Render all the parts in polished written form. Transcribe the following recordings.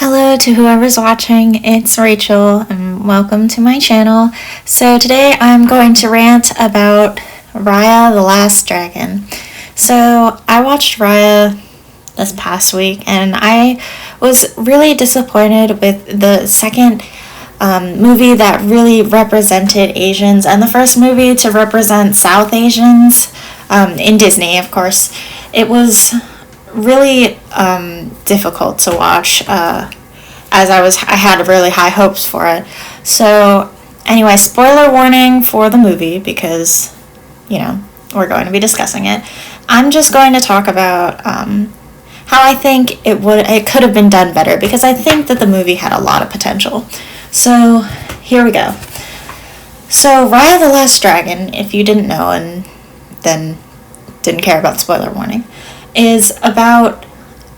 Hello to whoever's watching, it's Rachel and welcome to my channel. So today I'm going to rant about Raya the Last Dragon. So I watched Raya this past week and I was really disappointed with the second movie that really represented Asians and the first movie to represent South Asians in Disney, of course. It was really difficult to watch as I had really high hopes for it. So anyway, spoiler warning for the movie because we're going to be discussing it. I'm just going to talk about how I think it could have been done better because I think that the movie had a lot of potential. So here we go. So Raya the Last Dragon, if you didn't know and then didn't care about the spoiler warning, is about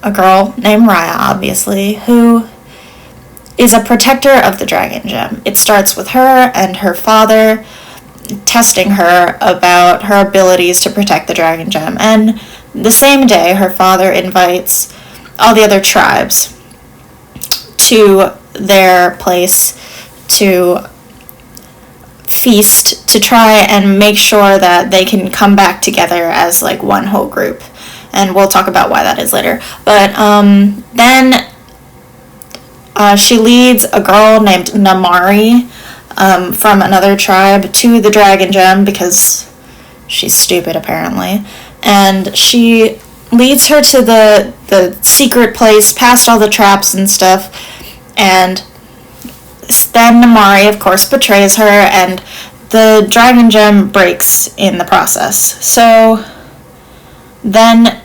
a girl named Raya, obviously, who is a protector of the dragon gem. It starts with her and her father testing her about her abilities to protect the dragon gem. And the same day, her father invites all the other tribes to their place to feast to try and make sure that they can come back together as like one whole group. And we'll talk about why that is later. But then she leads a girl named Namari from another tribe to the dragon gem because she's stupid apparently. And she leads her to the secret place past all the traps and stuff. And then Namari, of course, betrays her and the dragon gem breaks in the process. So then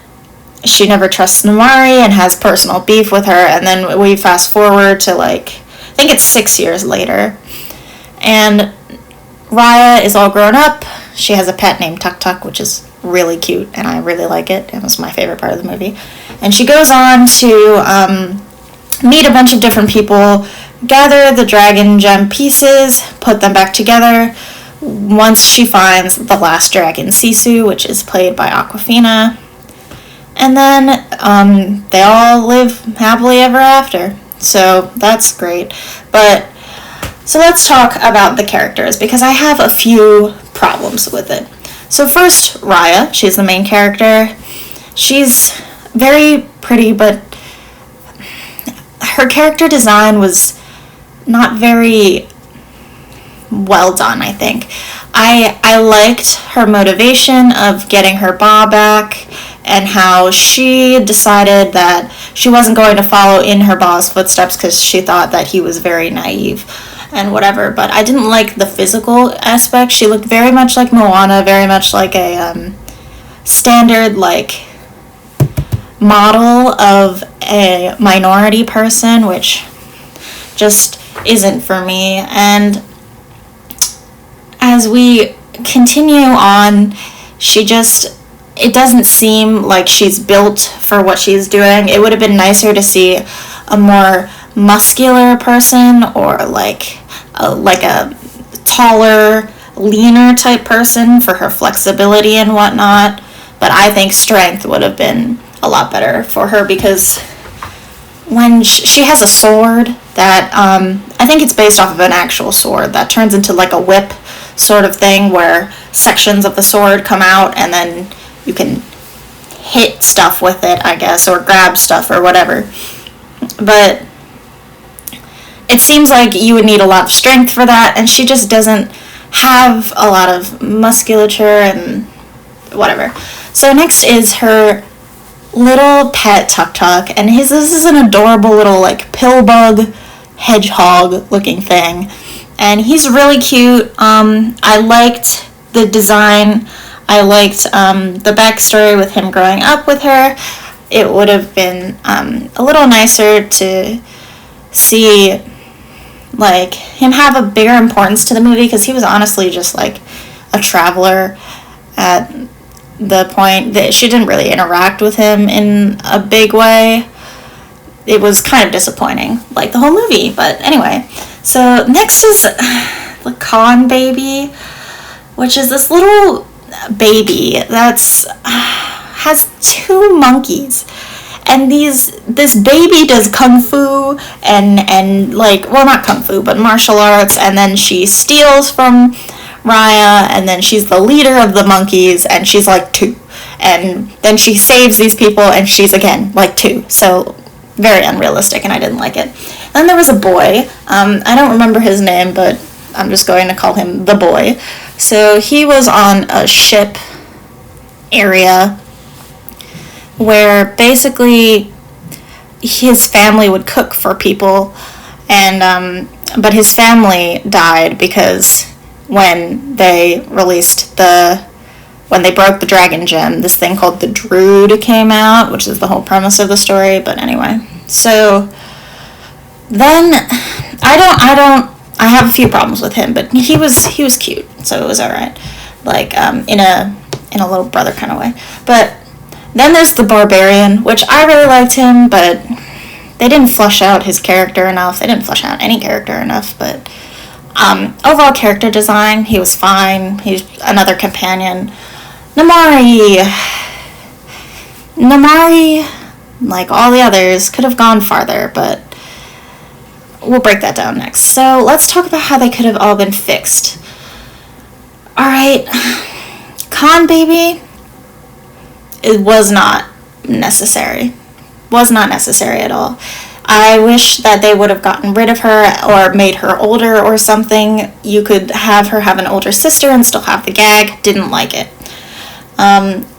she never trusts Namari and has personal beef with her, and then we fast forward to I think it's 6 years later, and Raya is all grown up. She has a pet named Tuk Tuk, which is really cute, and I really like it. It was my favorite part of the movie. And she goes on to meet a bunch of different people, gather the dragon gem pieces, put them back together, once she finds the last dragon, Sisu, which is played by Awkwafina. And then they all live happily ever after. So that's great. So let's talk about the characters because I have a few problems with it. So first, Raya, she's the main character. She's very pretty, but her character design was not very well done, I think. I liked her motivation of getting her ba back and how she decided that she wasn't going to follow in her ba's footsteps because she thought that he was very naive and whatever. But I didn't like the physical aspect. She looked very much like Moana, very much like a standard model of a minority person, which just isn't for me. And as we continue on, it doesn't seem like she's built for what she's doing. It would have been nicer to see a more muscular person or like a taller, leaner type person for her flexibility and whatnot. But I think strength would have been a lot better for her because when she has a sword that I think it's based off of an actual sword that turns into like a whip sort of thing where sections of the sword come out and then you can hit stuff with it, I guess, or grab stuff or whatever. But it seems like you would need a lot of strength for that, and she just doesn't have a lot of musculature and whatever. So next is her little pet Tuk Tuk, and this is an adorable little pill bug hedgehog looking thing, and he's really cute. I liked the design. I liked the backstory with him growing up with her. It would have been a little nicer to see him have a bigger importance to the movie because he was honestly just a traveler at the point that she didn't really interact with him in a big way. It was kind of disappointing, like the whole movie. But anyway, so next is the Khan baby, which is this little baby that's has two monkeys, and this baby does kung fu and like, well, not kung fu, but martial arts, and then she steals from Raya, and then she's the leader of the monkeys, and she's like 2, and then she saves these people, and she's again like 2. So very unrealistic, and I didn't like it. Then there was a boy. I don't remember his name, but I'm just going to call him the boy. So he was on a ship area where basically his family would cook for people, and but his family died because when they broke the dragon gem, this thing called the Druid came out, which is the whole premise of the story. But anyway, so then I have a few problems with him, but he was cute, so it was all right, like in a little brother kind of way. But then there's the barbarian, which I really liked him, but they didn't flesh out his character enough. They didn't flesh out any character enough, but overall character design, he was fine. He's another companion. Namari, like all the others, could have gone farther, but we'll break that down next. So let's talk about how they could have all been fixed. Alright, Khan Baby, it was not necessary. Was not necessary at all. I wish that they would have gotten rid of her or made her older or something. You could have her have an older sister and still have the gag. Didn't like it.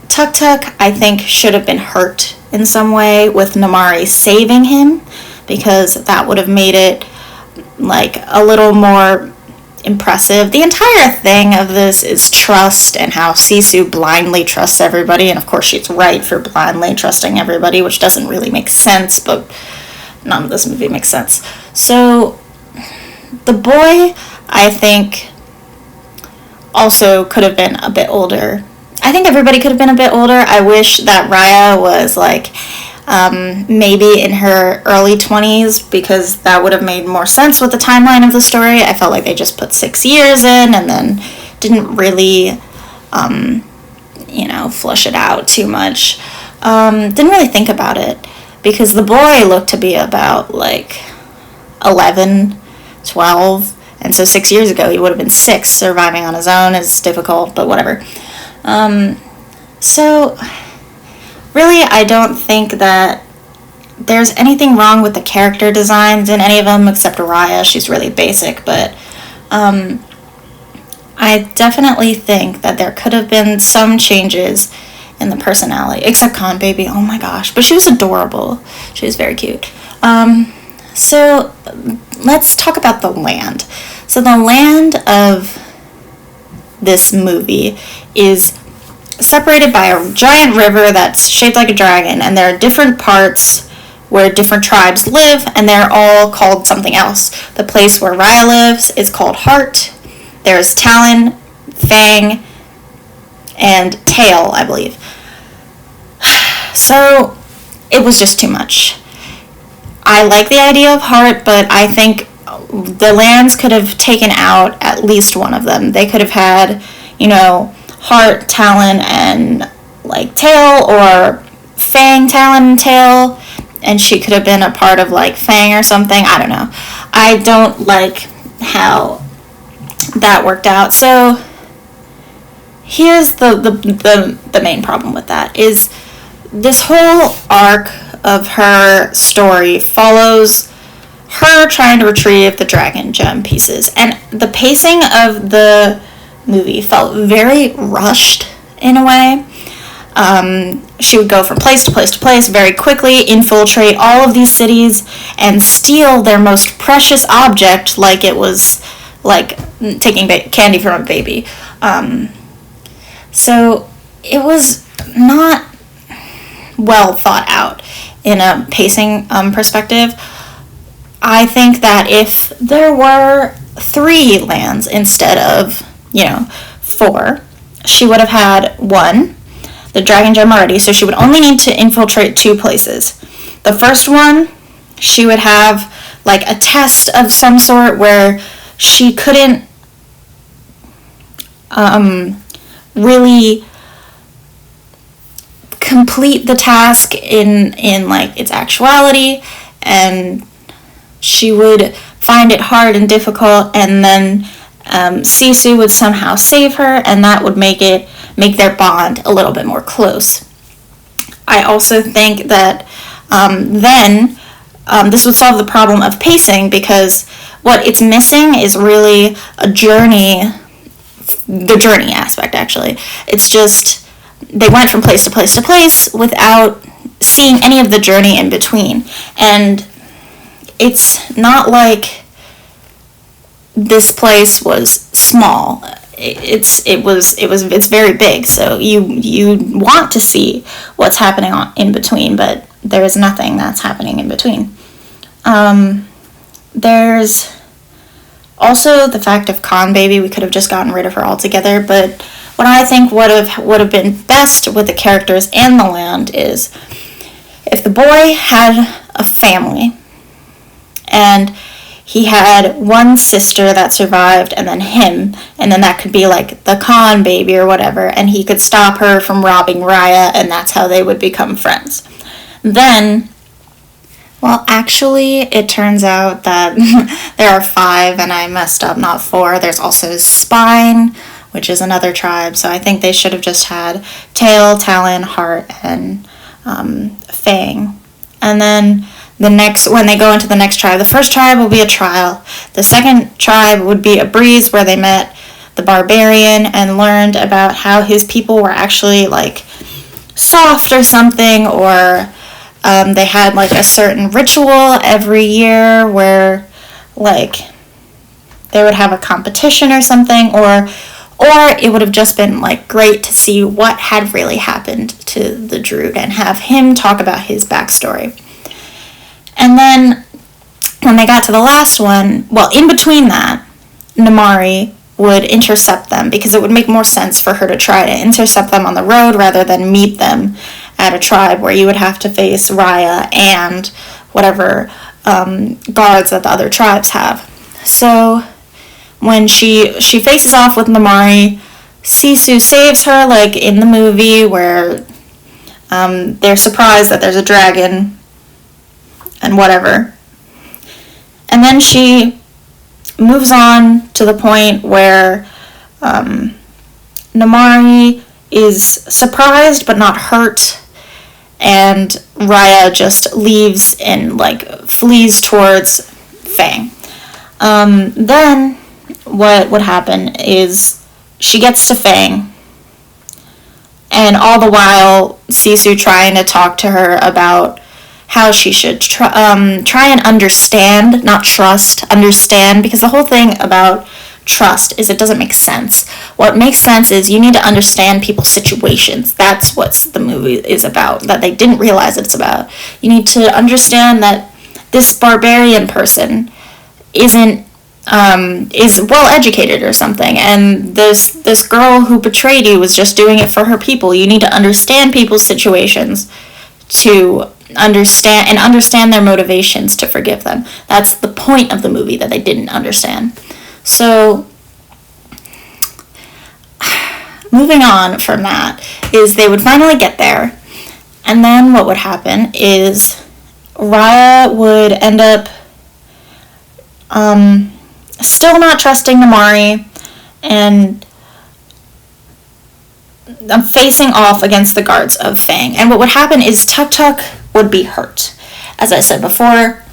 Tuk Tuk, I think, should have been hurt in some way with Namari saving him, because that would have made it like a little more impressive. The entire thing of this is trust, and how Sisu blindly trusts everybody, and of course she's right for blindly trusting everybody, which doesn't really make sense, but none of this movie makes sense. So the boy, I think, also could have been a bit older. I think everybody could have been a bit older. I wish that Raya was like maybe in her early 20s, because that would have made more sense with the timeline of the story. I felt like they just put 6 years in and then didn't really flush it out too much. Didn't really think about it, because the boy looked to be about like 11, 12, and so 6 years ago he would have been 6. Surviving on his own is difficult, but whatever. So really, I don't think that there's anything wrong with the character designs in any of them except Raya. She's really basic, but I definitely think that there could have been some changes in the personality, except Khan Baby. Oh my gosh, but she was adorable. She was very cute. So let's talk about the land. So the land of this movie is separated by a giant river that's shaped like a dragon, and there are different parts where different tribes live, and they're all called something else. The place where Raya lives is called Heart. There's Talon, Fang, and Tail, I believe. So it was just too much. I like the idea of Heart, but I think the lands could have taken out at least one of them. They could have had, Heart, Talon, and like Tail, or Fang, Talon, and Tail, and she could have been a part of like Fang or something. I don't know. I don't like how that worked out. So here's the main problem with that is this whole arc of her story follows her trying to retrieve the dragon gem pieces, and the pacing of the movie felt very rushed in a way. She would go from place to place to place very quickly, infiltrate all of these cities, and steal their most precious object like it was like taking candy from a baby. So it was not well thought out in a pacing perspective. I think that if there were 3 lands instead of 4, she would have had 1, the dragon gem already, so she would only need to infiltrate 2 places. The first one, she would have like a test of some sort where she couldn't really complete the task in like its actuality, and she would find it hard and difficult, and then Sisu would somehow save her, and that would make their bond a little bit more close. I also think that then this would solve the problem of pacing, because what it's missing is really a journey, the journey aspect actually. It's just they went from place to place to place without seeing any of the journey in between. And it's not like this place was small. It's very big, so you want to see what's happening in between, but there is nothing that's happening in between. There's also the fact of Con Baby. We could have just gotten rid of her altogether, but what I think would have been best with the characters and the land is if the boy had a family and he had one sister that survived, and then him, and then that could be like the Con Baby or whatever, and he could stop her from robbing Raya, and that's how they would become friends. Then, well, actually, it turns out that there are 5, and I messed up, not 4. There's also Spine, which is another tribe, so I think they should have just had Tail, Talon, Heart, and Fang. And then when they go into the next tribe, the first tribe will be a trial. The second tribe would be a breeze, where they met the barbarian and learned about how his people were actually like soft or something, or they had like a certain ritual every year where like they would have a competition or something, or it would have just been like great to see what had really happened to the Druid and have him talk about his backstory. And then when they got to the last one, well, in between that, Namari would intercept them, because it would make more sense for her to try to intercept them on the road rather than meet them at a tribe where you would have to face Raya and whatever guards that the other tribes have. So when she faces off with Namari, Sisu saves her, like in the movie where they're surprised that there's a dragon and whatever. And then she moves on to the point where Namari is surprised but not hurt, and Raya just leaves and like flees towards Fang. Then what would happen is she gets to Fang, and all the while Sisu trying to talk to her about how she should try and understand, not trust, understand, because the whole thing about trust is it doesn't make sense. What makes sense is you need to understand people's situations. That's what the movie is about, that they didn't realize it's about. You need to understand that this barbarian person is well educated or something, and this girl who betrayed you was just doing it for her people. You need to understand people's situations to understand their motivations to forgive them. That's the point of the movie that they didn't understand. So moving on from that is they would finally get there, and then what would happen is Raya would end up still not trusting Namari, and I'm facing off against the guards of Fang. And what would happen is Tuk Tuk would be hurt. As I said before,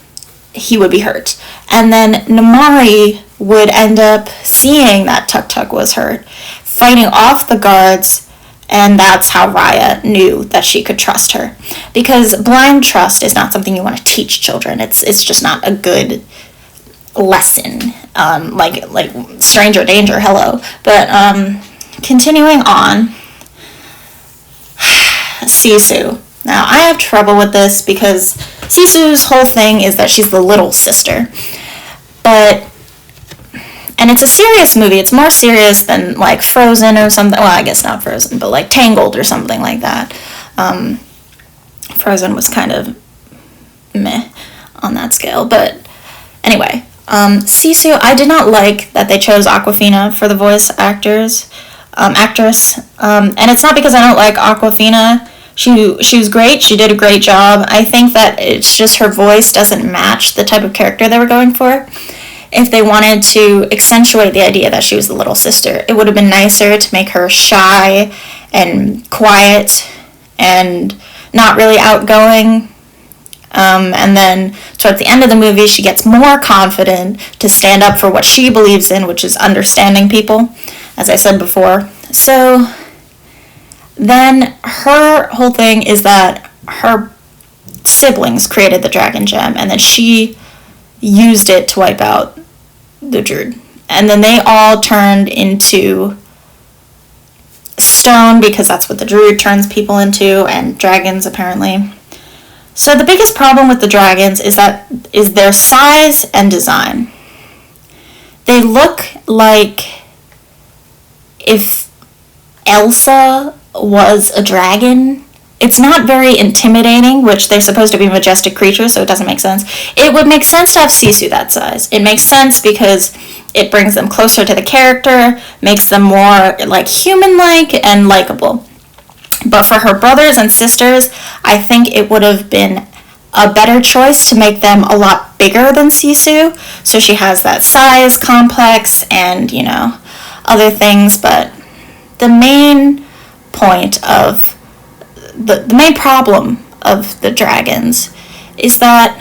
he would be hurt. And then Namari would end up seeing that Tuk Tuk was hurt, fighting off the guards, and that's how Raya knew that she could trust her. Because blind trust is not something you want to teach children. It's just not a good lesson. Like stranger danger, hello. But continuing on, Sisu. Now, I have trouble with this because Sisu's whole thing is that she's the little sister. And it's a serious movie. It's more serious than, like, Frozen or something. Well, I guess not Frozen, but, like, Tangled or something like that. Frozen was kind of meh on that scale. But anyway, Sisu, I did not like that they chose Awkwafina for the voice actress. And it's not because I don't like Awkwafina. She was great. She did a great job. I think that it's just her voice doesn't match the type of character they were going for. If they wanted to accentuate the idea that she was the little sister, it would have been nicer to make her shy and quiet and not really outgoing. And then towards the end of the movie, she gets more confident to stand up for what she believes in, which is understanding people, as I said before. So then her whole thing is that her siblings created the dragon gem, and then she used it to wipe out the Druid. And then they all turned into stone, because that's what the Druid turns people into, and dragons apparently. So the biggest problem with the dragons is their size and design. They look like if Elsa was a dragon. It's not very intimidating, which they're supposed to be majestic creatures, so it doesn't make sense. It would make sense to have Sisu that size. It makes sense because it brings them closer to the character, makes them more like human-like and likable. But for her brothers and sisters, I think it would have been a better choice to make them a lot bigger than Sisu, so she has that size complex and, other things. But the main point of the main problem of the dragons is that,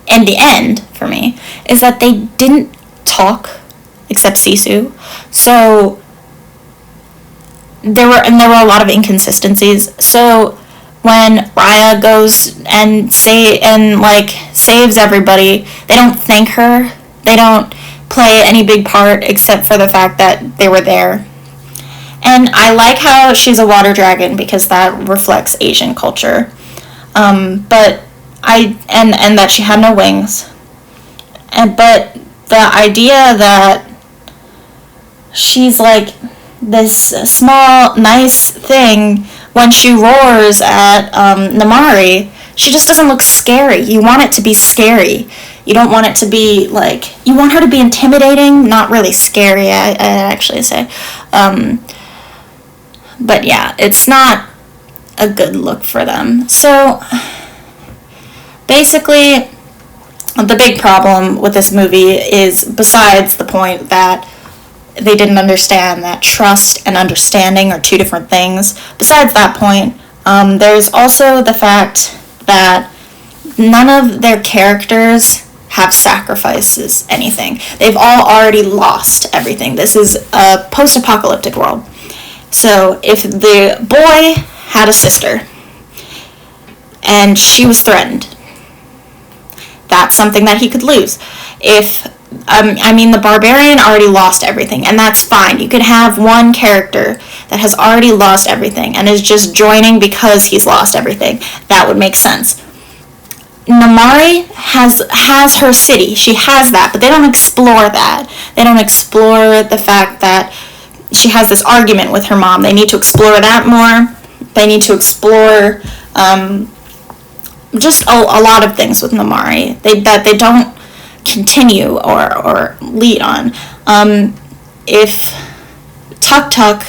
in the end, for me, is that they didn't talk except Sisu. So there were a lot of inconsistencies. So when Raya goes and saves everybody, they don't thank her. They don't play any big part except for the fact that they were there. And I like how she's a water dragon because that reflects Asian culture. And that she had no wings. But the idea that she's like this small, nice thing, when she roars at Namari, she just doesn't look scary. You want it to be scary. You don't want it to be you want her to be intimidating, not really scary, I actually say. But yeah, it's not a good look for them. So basically, the big problem with this movie is, besides the point that they didn't understand that trust and understanding are two different things, besides that point, there's also the fact that none of their characters have sacrifices anything. They've all already lost everything. This is a post-apocalyptic world. So if the boy had a sister and she was threatened, that's something that he could lose. The barbarian already lost everything, and that's fine. You could have one character that has already lost everything and is just joining because he's lost everything. That would make sense. Namari has her city. She has that, but they don't explore that. They don't explore the fact that she has this argument with her mom. They need to explore that more. They need to explore just a lot of things with Namari that they don't continue or lead on. If Tuk Tuk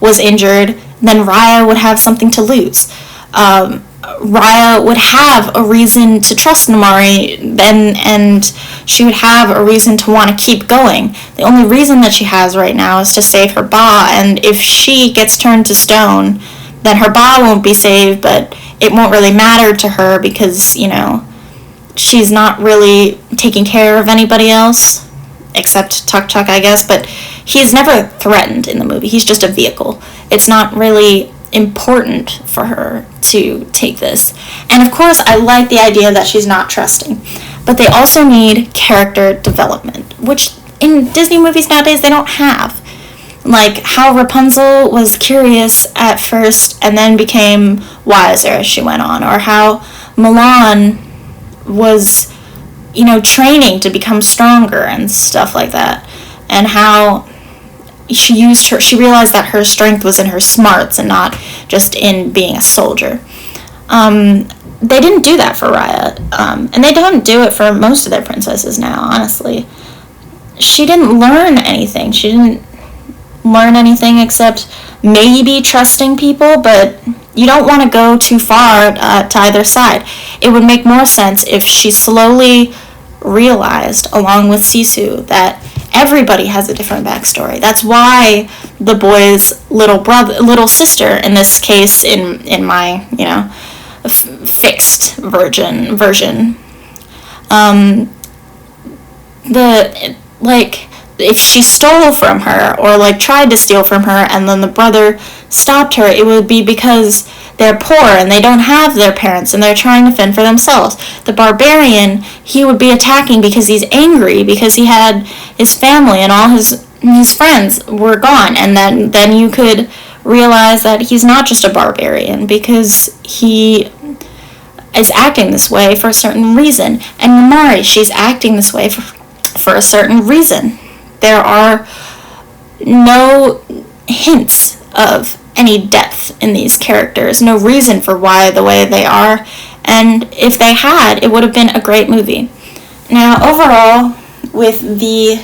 was injured, then Raya would have something to lose. Raya would have a reason to trust Namari, and she would have a reason to want to keep going. The only reason that she has right now is to save her Ba, and if she gets turned to stone, then her Ba won't be saved, but it won't really matter to her because, she's not really taking care of anybody else, except Tuk Tuk, I guess, but he's never threatened in the movie. He's just a vehicle. It's not really important for her to take this. And of course, I like the idea that she's not trusting, but they also need character development, which in Disney movies nowadays they don't have. Like how Rapunzel was curious at first and then became wiser as she went on, or how Mulan was, training to become stronger and stuff like that, and how she realized that her strength was in her smarts and not just in being a soldier. They didn't do that for Raya, and they don't do it for most of their princesses now, honestly. She didn't learn anything. She didn't learn anything except maybe trusting people, but you don't want to go too far to either side. It would make more sense if she slowly realized, along with Sisu, that everybody has a different backstory. That's why the boy's little sister, in this case, in my fixed version, if she stole from her or tried to steal from her and then the brother stopped her, it would be because they're poor and they don't have their parents and they're trying to fend for themselves. The barbarian, he would be attacking because he's angry, because he had his family and all his friends were gone, and then you could realize that he's not just a barbarian because he is acting this way for a certain reason. And Namari, she's acting this way for a certain reason. There are no hints of any depth in these characters, no reason for why the way they are, and if they had, it would have been a great movie. Now, overall, with the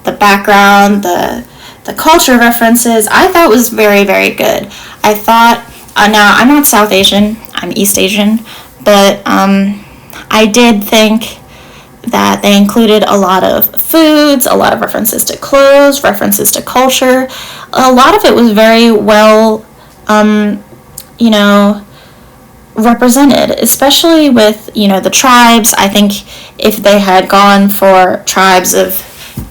background, the culture references, I thought was very, very good. I thought, now I'm not South Asian, I'm East Asian, but I did think that they included a lot of foods, a lot of references to clothes, references to culture. A lot of it was very well, represented, especially with, the tribes. I think if they had gone for tribes of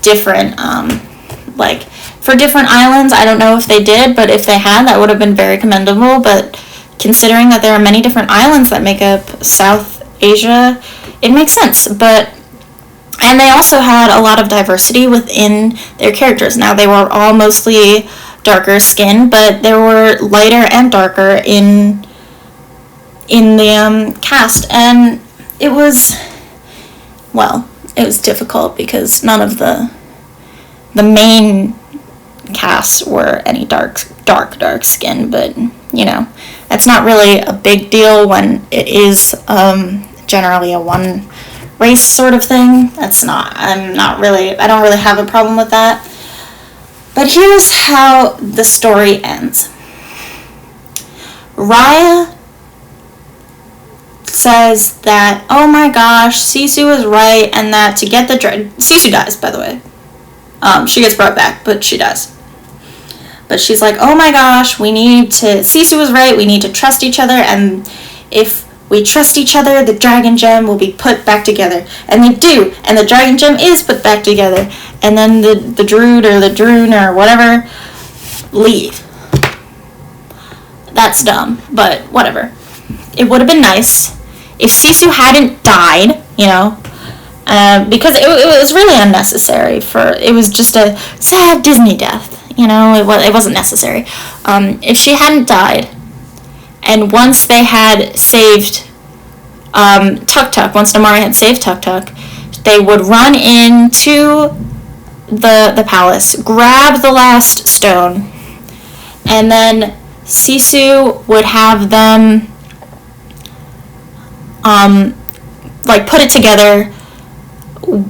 different, for different islands, I don't know if they did, but if they had, that would have been very commendable. But considering that there are many different islands that make up South Asia, it makes sense. And they also had a lot of diversity within their characters. Now, they were all mostly darker skinned, but there were lighter and darker in the cast. And it was difficult because none of the main cast were any dark skin, but, that's not really a big deal when it is generally a one race sort of thing. I don't really have a problem with that. But here's how the story ends. Raya says that, oh my gosh, Sisu was right, and that to get the Sisu dies, by the way. She gets brought back, but she dies. But she's like, oh my gosh, Sisu was right, we need to trust each other, and if we trust each other, the dragon gem will be put back together. And they do, and the dragon gem is put back together. And then the druid or the droon or whatever leave. That's dumb, but whatever. It would have been nice if Sisu hadn't died, because it was really unnecessary. It was just a sad Disney death, it wasn't necessary. If she hadn't died, and once they had saved Tuk-Tuk, once Namari had saved Tuk-Tuk, they would run into the palace, grab the last stone, and then Sisu would have them put it together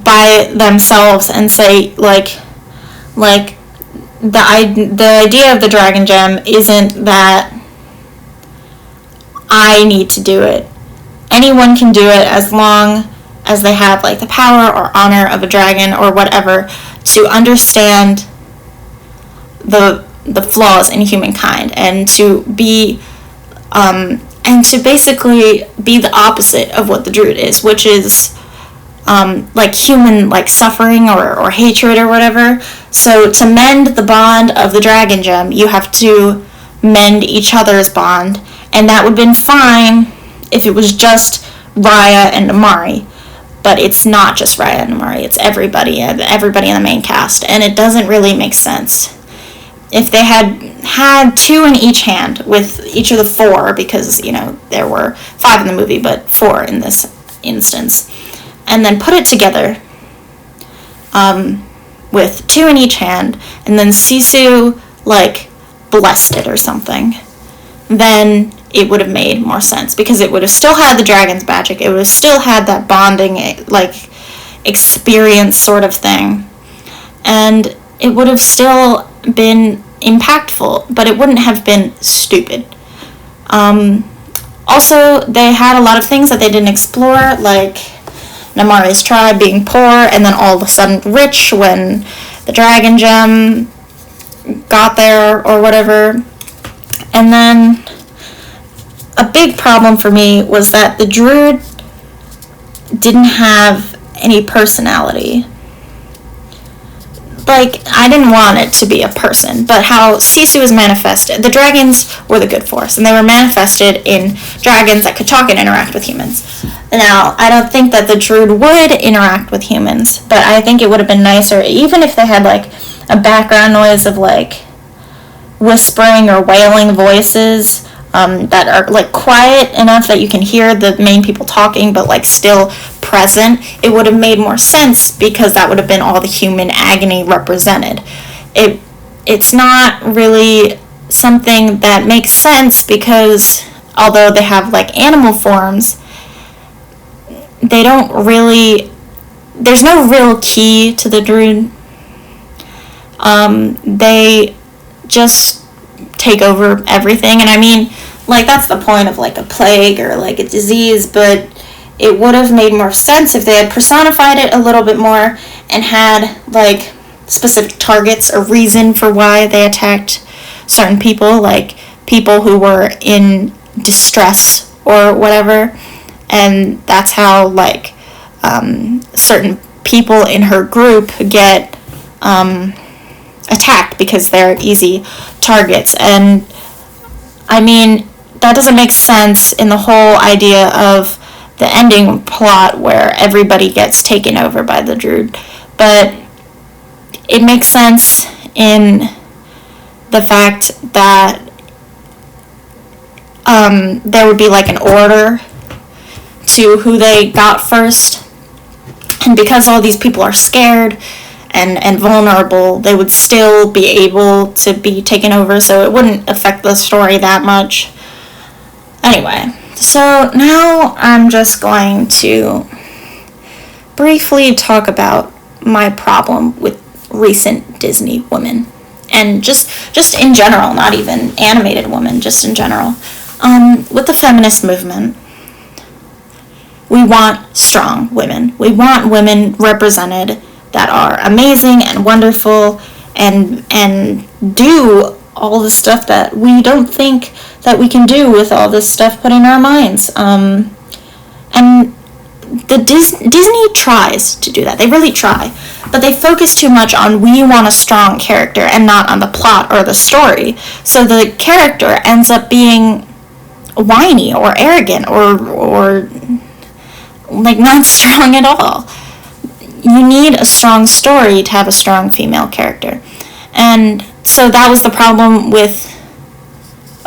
by themselves and say the idea of the dragon gem isn't that I need to do it. Anyone can do it as long as they have the power or honor of a dragon or whatever to understand the flaws in humankind and to be basically be the opposite of what the druid is, which is human suffering or hatred or whatever. So to mend the bond of the dragon gem, you have to mend each other's bond, and that would have been fine if it was just Raya and Namari. But it's not just Raya and Namari, it's everybody in the main cast, and it doesn't really make sense. If they had two in each hand with each of the four, because, there were 5 in the movie, but 4 in this instance, and then put it together with 2 in each hand, and then Sisu, blessed it or something, then it would have made more sense, because it would have still had the dragon's magic, it would have still had that bonding, experience sort of thing, and it would have still been impactful, but it wouldn't have been stupid. Also, they had a lot of things that they didn't explore, like Namari's tribe being poor and then all of a sudden rich when the dragon gem got there or whatever. And then a big problem for me was that the druid didn't have any personality. Like, I didn't want it to be a person, but how Sisu was manifested, the dragons were the good force, and they were manifested in dragons that could talk and interact with humans. Now, I don't think that the druid would interact with humans, but I think it would have been nicer, even if they had, like, a background noise of, like, whispering or wailing voices that are, like, quiet enough that you can hear the main people talking, but, like, still present. It would have made more sense because that would have been all the human agony represented. It's not really something that makes sense because although they have, like, animal forms, they don't really, there's no real key to the druid. They just take over everything, and I mean, like, that's the point of, like, a plague or, like, a disease, but it would have made more sense if they had personified it a little bit more and had, like, specific targets or reason for why they attacked certain people, like people who were in distress or whatever, and that's how, like, certain people in her group get attacked because they're easy targets. And I mean, that doesn't make sense in the whole idea of the ending plot where everybody gets taken over by the druid, but it makes sense in the fact that there would be, like, an order to who they got first, and because all these people are scared and vulnerable, they would still be able to be taken over, so it wouldn't affect the story that much. Anyway, so now I'm just going to briefly talk about my problem with recent Disney women, and just in general, not even animated women, just in general. With the feminist movement, we want strong women. We want women represented that are amazing and wonderful and do all the stuff that we don't think that we can do with all this stuff put in our minds. And the Disney tries to do that. They really try. But they focus too much on we want a strong character and not on the plot or the story. So the character ends up being whiny or arrogant or like not strong at all. You need a strong story to have a strong female character. And so that was the problem with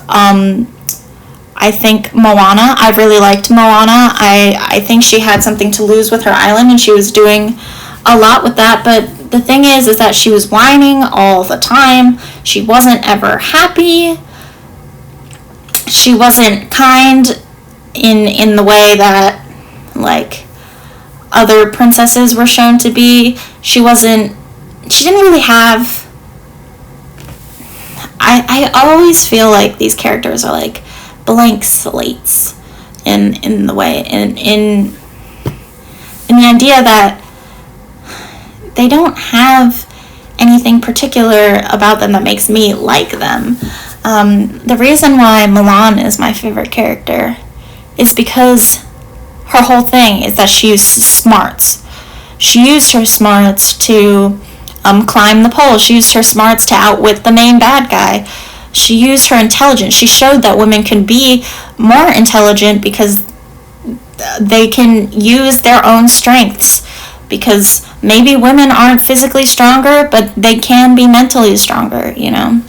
I think Moana. I really liked Moana. I think she had something to lose with her island, and she was doing a lot with that. But the thing is that she was whining all the time. She wasn't ever happy. She wasn't kind in the way that, like, other princesses were shown to be. She didn't really have... I always feel like these characters are like blank slates in the way, in the idea that they don't have anything particular about them that makes me like them. The reason why Mulan is my favorite character is because her whole thing is that she used smarts. She used her smarts to climb the pole. She used her smarts to outwit the main bad guy. She used her intelligence. She showed that women can be more intelligent because they can use their own strengths. Because maybe women aren't physically stronger, but they can be mentally stronger, you know?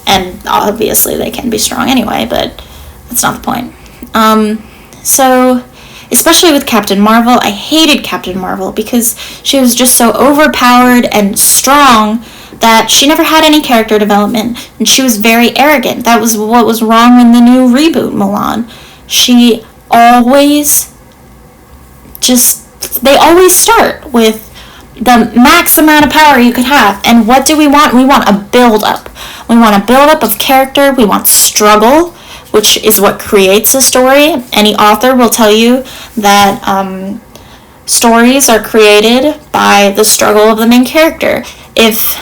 And obviously they can be strong anyway, but that's not the point. So, especially with Captain Marvel, I hated Captain Marvel because she was just so overpowered and strong that she never had any character development, and she was very arrogant. That was what was wrong in the new reboot, Mulan. She always they always start with the max amount of power you could have. And what do we want? We want a build-up. We want a build-up of character. We want struggle, which is what creates a story. Any author will tell you that stories are created by the struggle of the main character. If,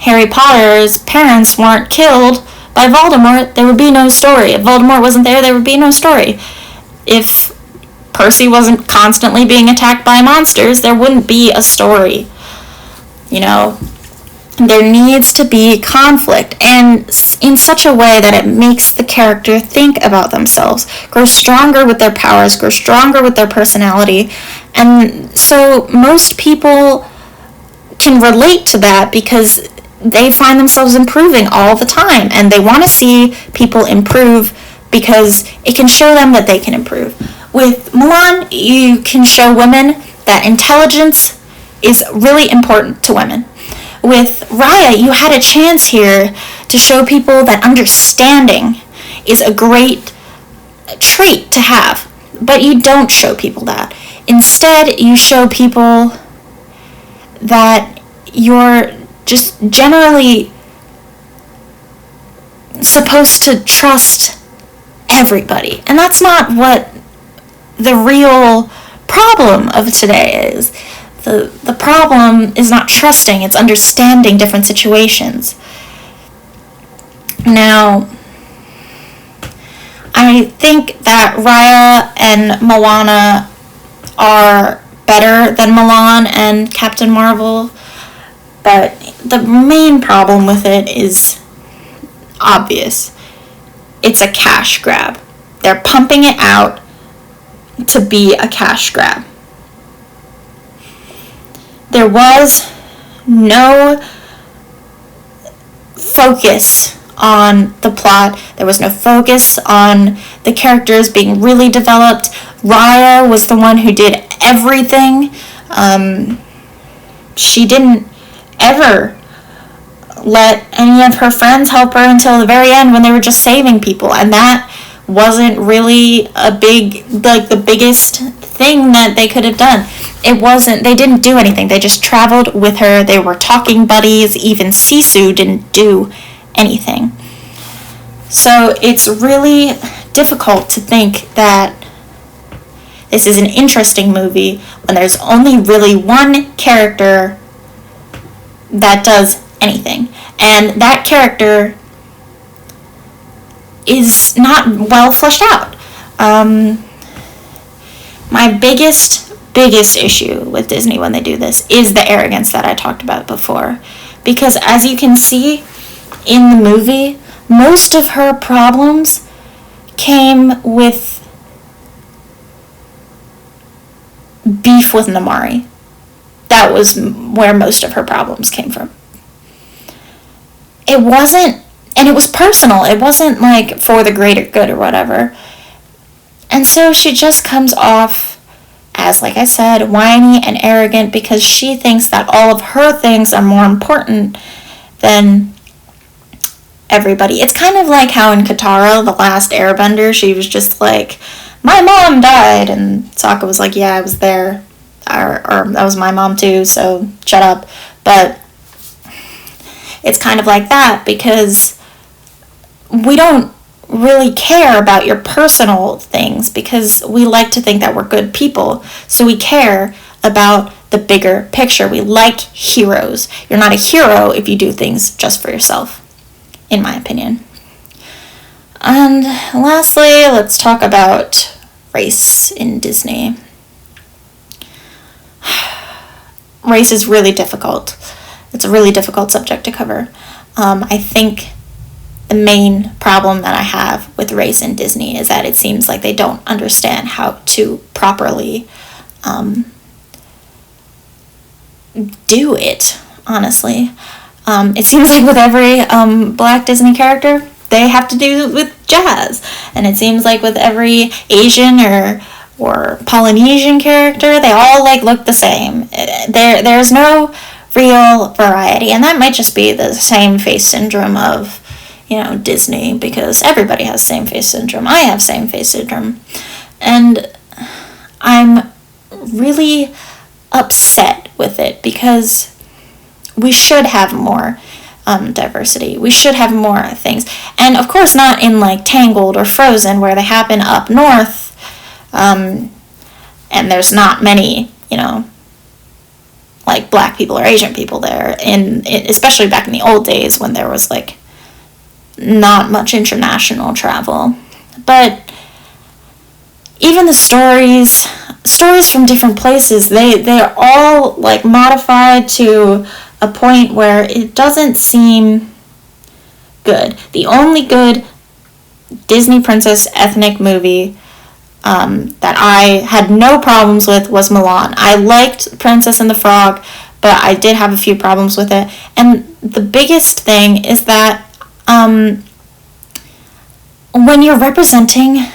Harry Potter's parents weren't killed by Voldemort, there would be no story. If Voldemort wasn't there would be no story. If Percy wasn't constantly being attacked by monsters, there wouldn't be a story. There needs to be conflict, and in such a way that it makes the character think about themselves, grow stronger with their powers, grow stronger with their personality. And so most people can relate to that because they find themselves improving all the time, and they want to see people improve because it can show them that they can improve. With Mulan, you can show women that intelligence is really important to women. With Raya, you had a chance here to show people that understanding is a great trait to have, but you don't show people that. Instead, you show people that you're just generally supposed to trust everybody. And that's not what the real problem of today is. The problem is not trusting, it's understanding different situations. Now, I think that Raya and Moana are better than Mulan and Captain Marvel, but the main problem with it is obvious. It's a cash grab. They're pumping it out to be a cash grab. There was no focus on the plot. There was no focus on the characters being really developed. Raya was the one who did everything. She didn't ever let any of her friends help her until the very end when they were just saving people. And that wasn't really the biggest thing that they could have done. They didn't do anything. They just traveled with her. They were talking buddies. Even Sisu didn't do anything. So it's really difficult to think that this is an interesting movie when there's only really one character that does anything. And that character is not well fleshed out. My biggest issue with Disney when they do this is the arrogance that I talked about before. Because as you can see in the movie, most of her problems came with beef with Namari. That was where most of her problems came from. It wasn't, and it was personal. It wasn't like for the greater good or whatever. And so she just comes off as, like I said, whiny and arrogant because she thinks that all of her things are more important than everybody. It's kind of like how in Katara, the last airbender, she was just like, my mom died, and Sokka was like, yeah, I was there, or that was my mom too, so shut up. But it's kind of like that because we don't really care about your personal things because we like to think that we're good people. So we care about the bigger picture. We like heroes. You're not a hero if you do things just for yourself, in my opinion. And lastly, let's talk about race in Disney. Race is really difficult. It's a really difficult subject to cover. I think the main problem that I have with race in Disney is that it seems like they don't understand how to properly do it, honestly. It seems like with every black Disney character, they have to do with jazz. And it seems like with every Asian or Polynesian character, they all look the same. There's no real variety, and that might just be the same face syndrome of Disney, because everybody has same face syndrome. I have same face syndrome. And I'm really upset with it, because we should have more diversity. We should have more things. And of course not in like Tangled or Frozen, where they happen up north, and there's not many, like black people or Asian people there, especially back in the old days when there was like not much international travel. But even the stories from different places, they're all like modified to a point where it doesn't seem good. The only good Disney princess ethnic movie that I had no problems with was Mulan. I liked Princess and the Frog, but I did have a few problems with it. And the biggest thing is that when you're representing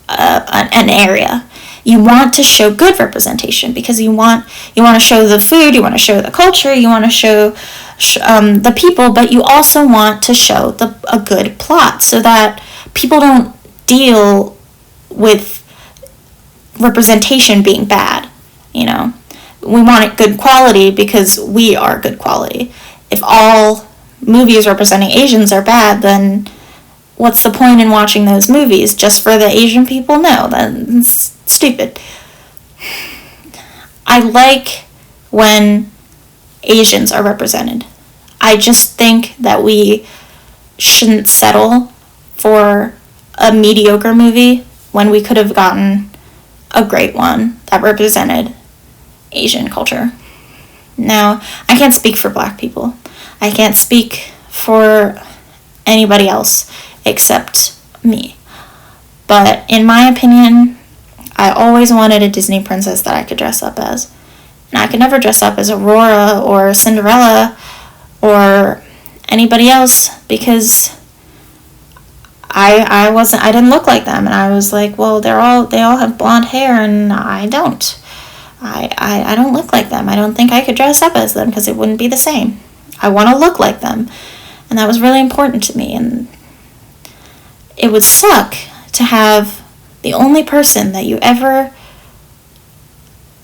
an area, you want to show good representation, because you want to show the food, you want to show the culture, you want to show the people, but you also want to show a good plot so that people don't deal with representation being bad. We want it good quality because we are good quality. If all movies representing Asians are bad, then what's the point in watching those movies? Just for the Asian people? No, that's stupid. I like when Asians are represented. I just think that we shouldn't settle for a mediocre movie when we could have gotten a great one that represented Asian culture. Now, I can't speak for black people. I can't speak for anybody else except me. But in my opinion, I always wanted a Disney princess that I could dress up as. And I could never dress up as Aurora or Cinderella or anybody else, because I didn't look like them, and I was like, well, they all have blonde hair and I don't. I don't look like them. I don't think I could dress up as them because it wouldn't be the same. I want to look like them. And that was really important to me, and it would suck to have the only person that you ever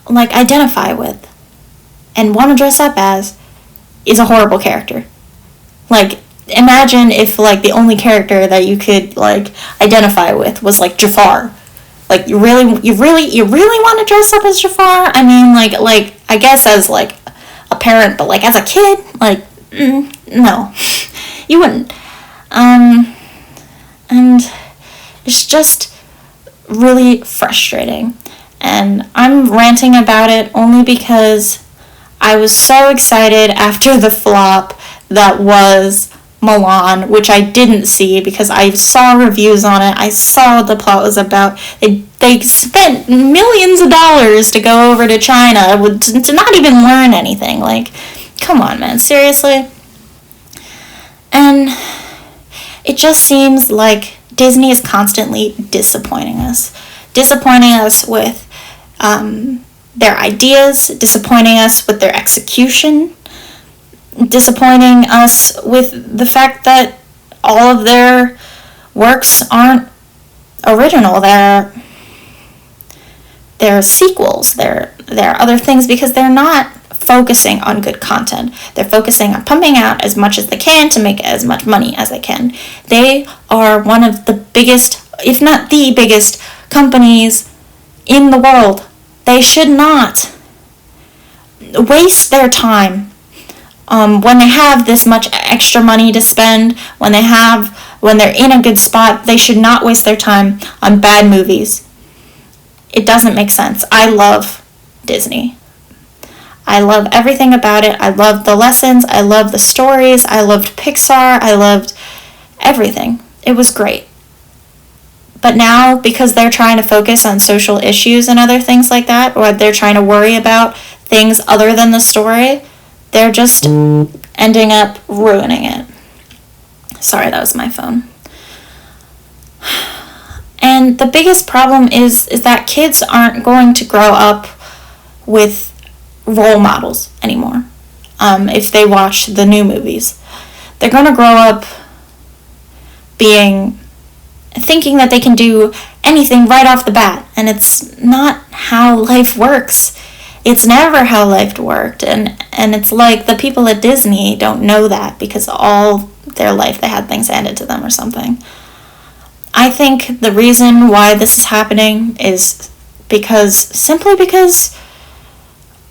like identify with and want to dress up as is a horrible character. Like, imagine if like the only character that you could like identify with was like Jafar. Like, you really want to dress up as Jafar? I mean, like I guess as like a parent, but like as a kid, like no, you wouldn't. And it's just really frustrating. And I'm ranting about it only because I was so excited after the flop that was Mulan, which I didn't see because I saw reviews on it. I saw what the plot was about. They spent millions of dollars to go over to China to not even learn anything. Like, come on, man, seriously? And it just seems like Disney is constantly disappointing us with their ideas, disappointing us with their execution, disappointing us with the fact that all of their works aren't original. They're sequels. They're other things, because they're not focusing on good content. They're focusing on pumping out as much as they can to make as much money as they can. They are one of the biggest, if not the biggest, companies in the world. They should not waste their time when they have this much extra money to spend, when they're in a good spot. They should not waste their time on bad movies. It doesn't make sense. I love Disney. I love everything about it. I love the lessons. I love the stories. I loved Pixar. I loved everything. It was great. But now, because they're trying to focus on social issues and other things like that, or they're trying to worry about things other than the story, they're just ending up ruining it. Sorry, that was my phone. And the biggest problem is that kids aren't going to grow up with role models anymore. If they watch the new movies, they're going to grow up thinking that they can do anything right off the bat, and it's not how life works. It's never how life worked. And it's like the people at Disney don't know that because all their life they had things handed to them or something. I think the reason why this is happening is simply because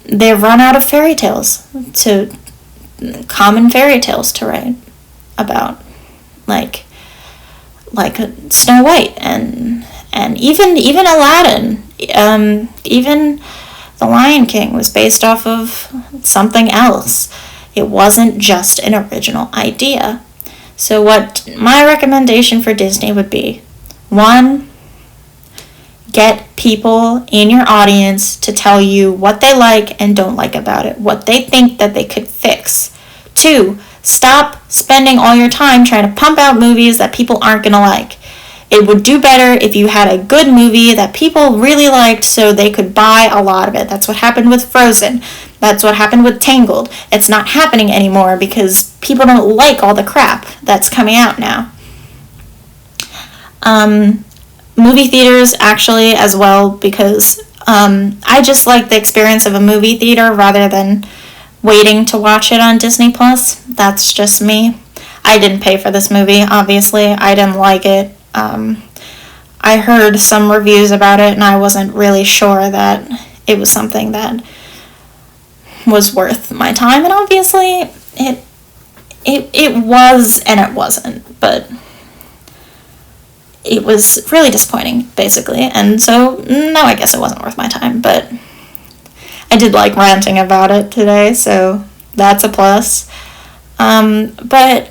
they've run out of common fairy tales to write about, like Snow White and even Aladdin, even The Lion King was based off of something else. It wasn't just an original idea. So what my recommendation for Disney would be, 1, get people in your audience to tell you what they like and don't like about it, what they think that they could fix. 2, stop spending all your time trying to pump out movies that people aren't going to like. It would do better if you had a good movie that people really liked so they could buy a lot of it. That's what happened with Frozen. That's what happened with Tangled. It's not happening anymore because people don't like all the crap that's coming out now. Movie theaters actually as well, because I just like the experience of a movie theater rather than waiting to watch it on Disney Plus. That's just me. I didn't pay for this movie, obviously. I didn't like it. I heard some reviews about it and I wasn't really sure that it was something that was worth my time, and obviously it was and it wasn't, but it was really disappointing, basically, and so no, I guess it wasn't worth my time, but I did like ranting about it today, so that's a plus. But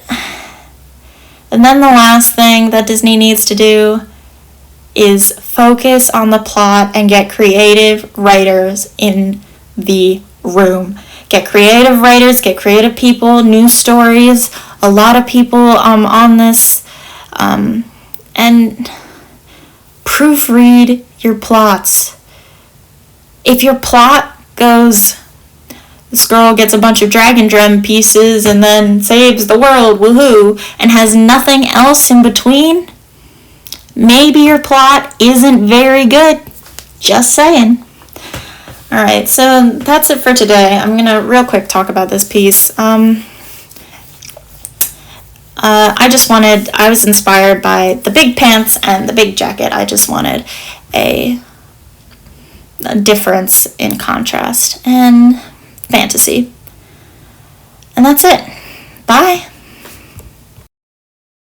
and then the last thing that Disney needs to do is focus on the plot and get creative writers in the room. Get creative writers, get creative people, new stories, a lot of people on this, and proofread your plots. If your plot goes, this girl gets a bunch of dragon drum pieces and then saves the world, woohoo, and has nothing else in between, maybe your plot isn't very good. Just saying. Alright, so that's it for today. I'm going to real quick talk about this piece. I was inspired by the big pants and the big jacket. I just wanted a difference in contrast and fantasy. And that's it. Bye.